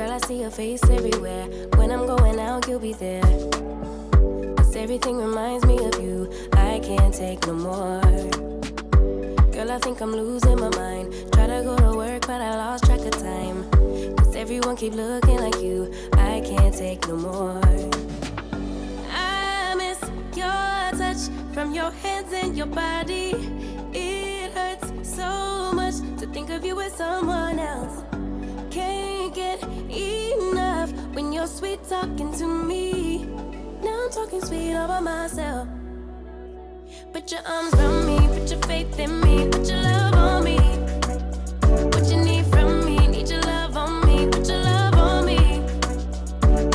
Girl, I see your face everywhere. When I'm going out, you'll be there. Cause everything reminds me of you. I can't take no more. Girl, I think I'm losing my mind. Try to go to work, but I lost track of time. Cause everyone keep looking like you. I can't take no more. I miss your touch from your hands and your body. It hurts so much to think of you with someone else. Can't get enough when you're sweet talking to me. Now I'm talking sweet all by myself. Put your arms around me, put your faith in me, put your love on me. What you need from me, need your love on me, put your love on me.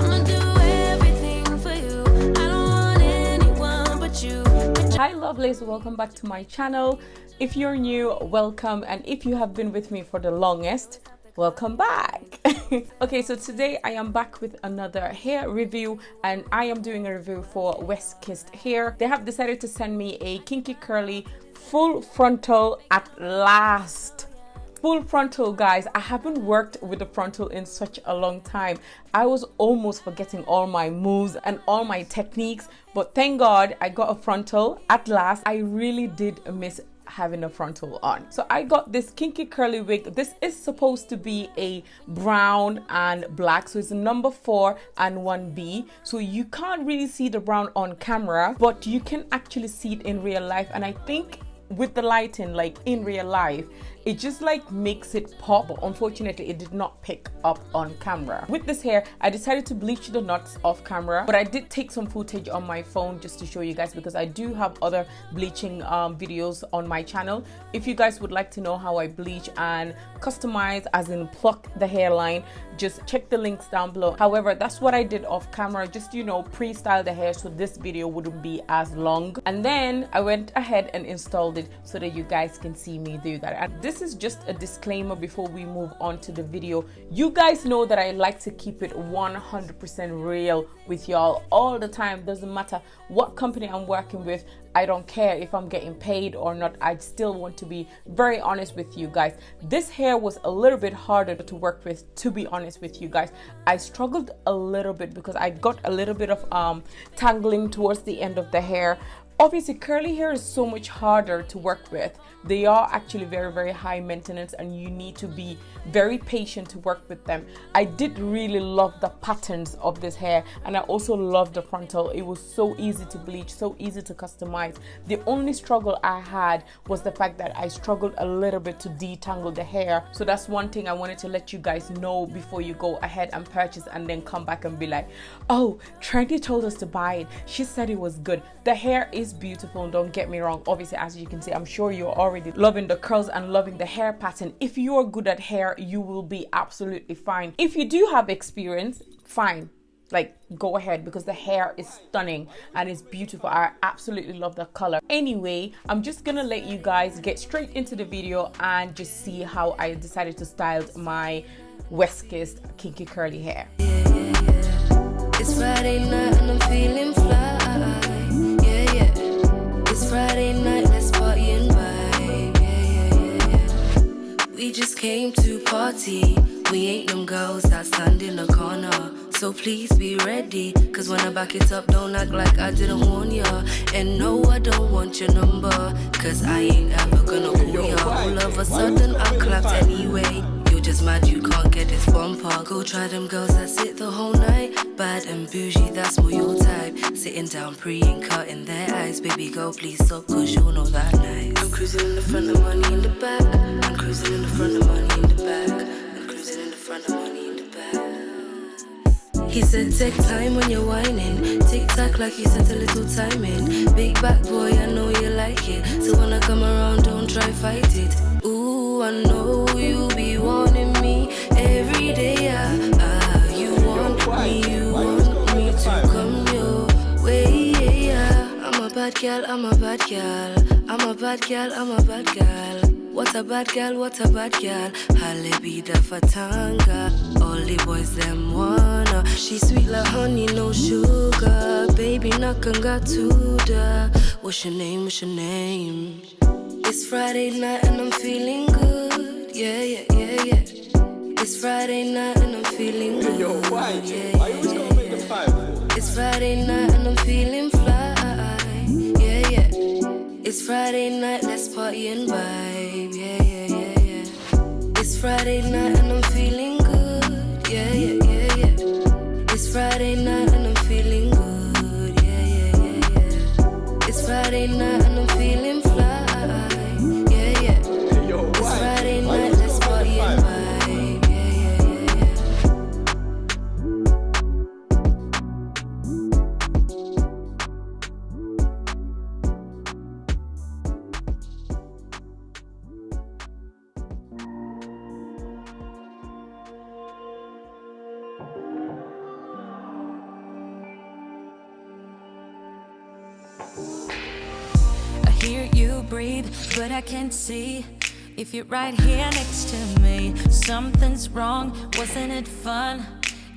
I'ma do everything for you. I don't want anyone but you. Hi lovelies, welcome back to my channel. If you're new, welcome, and if you have been with me for the longest, welcome back. Okay, so today I am back with another hair review, and I am doing a review for West Coast Hair. They have decided to send me a kinky curly full frontal at last. Full frontal, guys. I haven't worked with the frontal in such a long time. I was almost forgetting all my moves and all my techniques, but thank God I got a frontal at last. I really did miss having a frontal on. So I got this kinky curly wig. This is supposed to be a brown and black, so it's a number 4 and 1B. So you can't really see the brown on camera, but you can actually see it in real life, and I think with the lighting, like in real life, it just like makes it pop. But unfortunately, it did not pick up on camera. With this hair, I decided to bleach the knots off camera, but I did take some footage on my phone just to show you guys, because I do have other bleaching videos on my channel. If you guys would like to know how I bleach and customize, as in pluck the hairline, just check the links down below. However, that's what I did off camera, just, you know, pre-style the hair so this video wouldn't be as long. And then I went ahead and installed it so that you guys can see me do that. And this is just a disclaimer before we move on to the video. You guys know that I like to keep it 100% real with y'all all the time. Doesn't matter what company I'm working with. I don't care if I'm getting paid or not. I still want to be very honest with you guys. This hair was a little bit harder to work with, to be honest with you guys. I struggled a little bit because I got a little bit of tangling towards the end of the hair. Obviously, curly hair is so much harder to work with. They are actually very, very high maintenance, and you need to be very patient to work with them. I did really love the patterns of this hair, and I also love the frontal. It was so easy to bleach, so easy to customize. The only struggle I had was the fact that I struggled a little bit to detangle the hair. So that's one thing I wanted to let you guys know before you go ahead and purchase and then come back and be like, oh, Trendy told us to buy it. She said it was good. The hair is beautiful, don't get me wrong. Obviously, as you can see, I'm sure you're already loving the curls and loving the hair pattern. If you are good at hair, you will be absolutely fine. If you do have experience, fine, like go ahead, because the hair is stunning and it's beautiful. I absolutely love the color. Anyway, I'm just gonna let you guys get straight into the video and just see how I decided to style my West Coast kinky curly hair. It's Friday night and I'm feeling fly. It's Friday night, let's party and vibe. We just came to party. We ain't them girls that stand in the corner. So please be ready, cause when I back it up, don't act like I didn't warn ya. And no, I don't want your number, cause I ain't ever gonna call ya. All of a sudden I clapped anyway. You're just mad you can't get this bumper. Go try them girls that sit the whole night. Bad and bougie, that's more your type. Sitting down pre and cutting their eyes. Baby girl, please stop, cause you'll know that nice. I'm cruising in the front of money in the back. I'm cruising in the front of money in the back. I'm cruising in the front of money in the back. He said take time when you're whining. Tick tock like you set a little time in. Big back boy, I know you like it. So when I come around, don't try fight it. Ooh, I know you be wanting me every day. You want me to come your way. I'm a bad girl, I'm a bad girl. I'm a bad girl, I'm a bad girl. What a bad girl, what a bad girl. Halle be the fatanga. All the boys them wanna. She sweet like honey, no sugar. Baby, nakanga tuda. What's your name, what's your name? It's Friday night and I'm feeling good. Yeah. It's Friday night and I'm feeling good. Yo, why? Yeah, Why you always gonna make the 5? It's Friday night and I'm feeling fly. Yeah, yeah. It's Friday night, let's party and vibe. Yeah, yeah, yeah, yeah. It's Friday night and I'm feeling good. Yeah, yeah, yeah, yeah. It's Friday night and I'm feeling good. Yeah, yeah, yeah, yeah. It's Friday night and I'm feeling fly. Yeah, yeah. Yo, It's why? Friday Why you night, always let's gonna party make the and 5? vibe. Yeah, yeah, yeah, yeah. I hear you breathe, but I can't see if you're right here next to me. Something's wrong, wasn't it fun?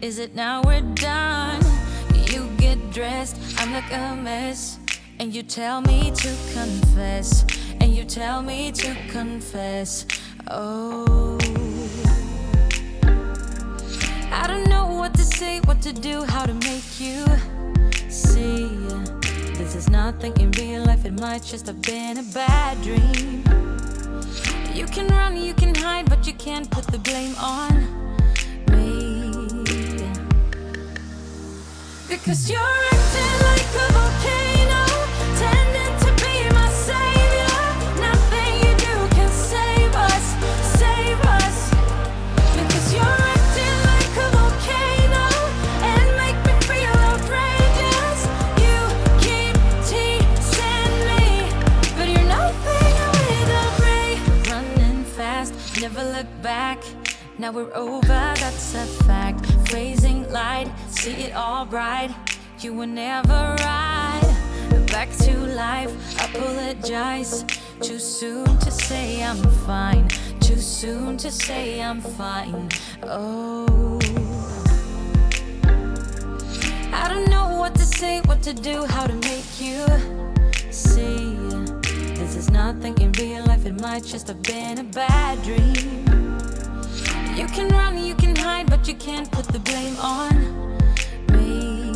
Is it now we're done? You get dressed, I'm like a mess, and you tell me to confess, and you tell me to confess. Oh, I don't know what to say, what to do, how to make you see. This is nothing in real life, it might just have been a bad dream. You can run, you can hide, but you can't put the blame on me. Because you're acting like a volcano, tending to be my savior. Nothing you do can save us, save us. Because you're acting like a volcano and make me feel outrageous. You keep teasing me, but you're nothing with a break. Running fast, never look back. Now we're over, that's a fact. Phrasing light, see it all bright. You were never right. Back to life, apologize. Too soon to say I'm fine. Too soon to say I'm fine. Oh, I don't know what to say, what to do, how to make you see. This is nothing in real life, it might just have been a bad dream. You can run, you can hide, but you can't put the blame on me.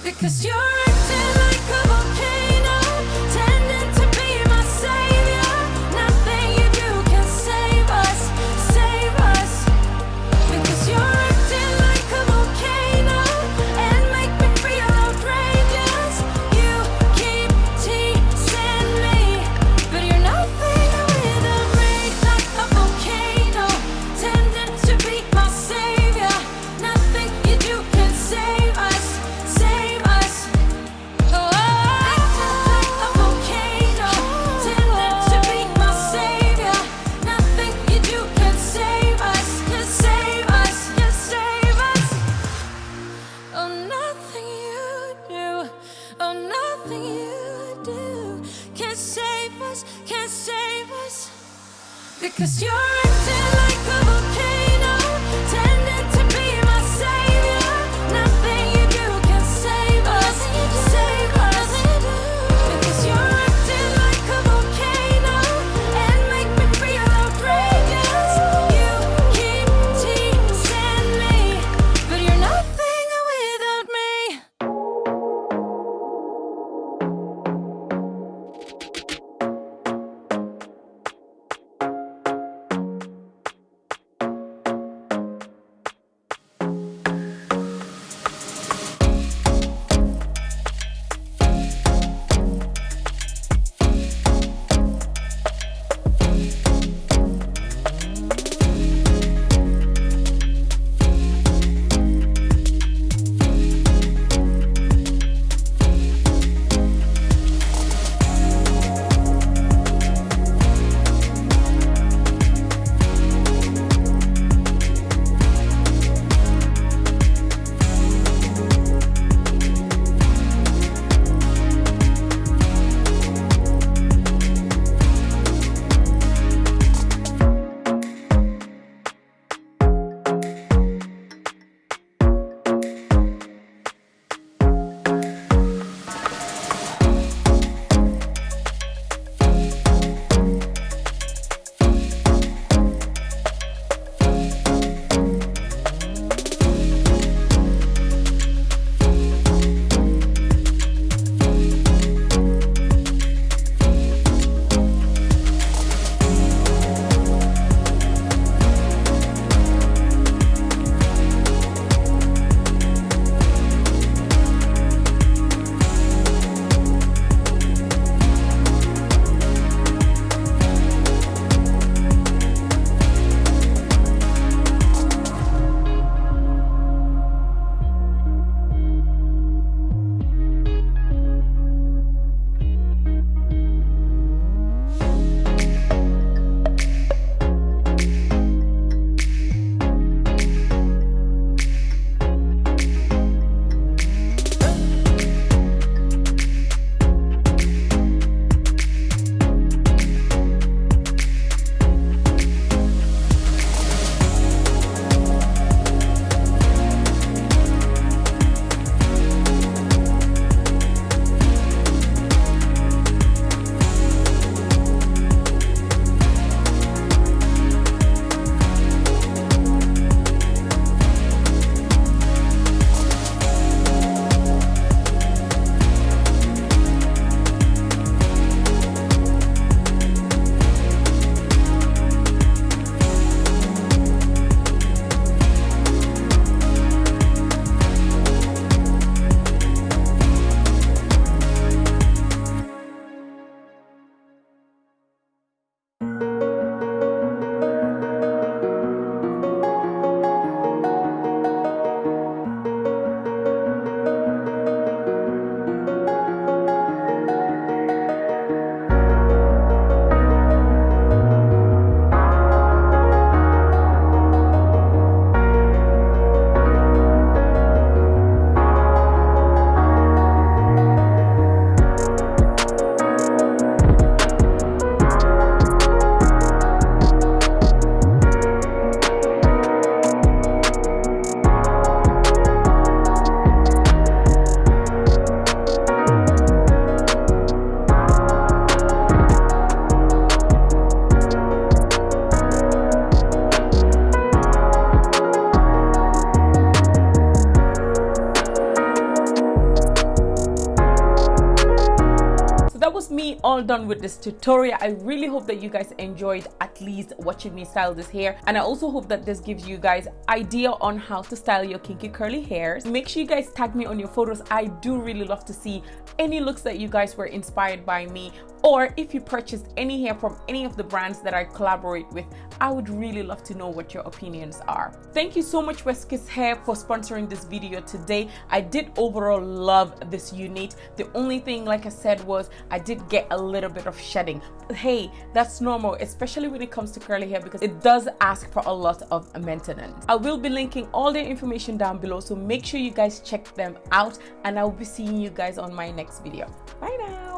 Because you're acting like a volcano, tending to be my savior. Nothing you do can save us, save us. Because you're acting like a volcano and make me feel outrageous. You keep teasing me, but you're nothing with a break. Like a volcano, tending to be my savior. Nothing you do can save us, save us. all done with this tutorial. I really hope that you guys enjoyed at least watching me style this hair, and I also hope that this gives you guys idea on how to style your kinky curly hairs. Make sure you guys tag me on your photos. I do really love to see any looks that you guys were inspired by me, or if you purchased any hair from any of the brands that I collaborate with. I would really love to know what your opinions are. Thank you so much West Kiss Hair for sponsoring this video today. I did overall love this unit. The only thing, like I said, was I did get a little bit of shedding. Hey, that's normal, especially when it comes to curly hair, because it does ask for a lot of maintenance. I will be linking all the information down below, so make sure you guys check them out, and I will be seeing you guys on my next video. Bye now.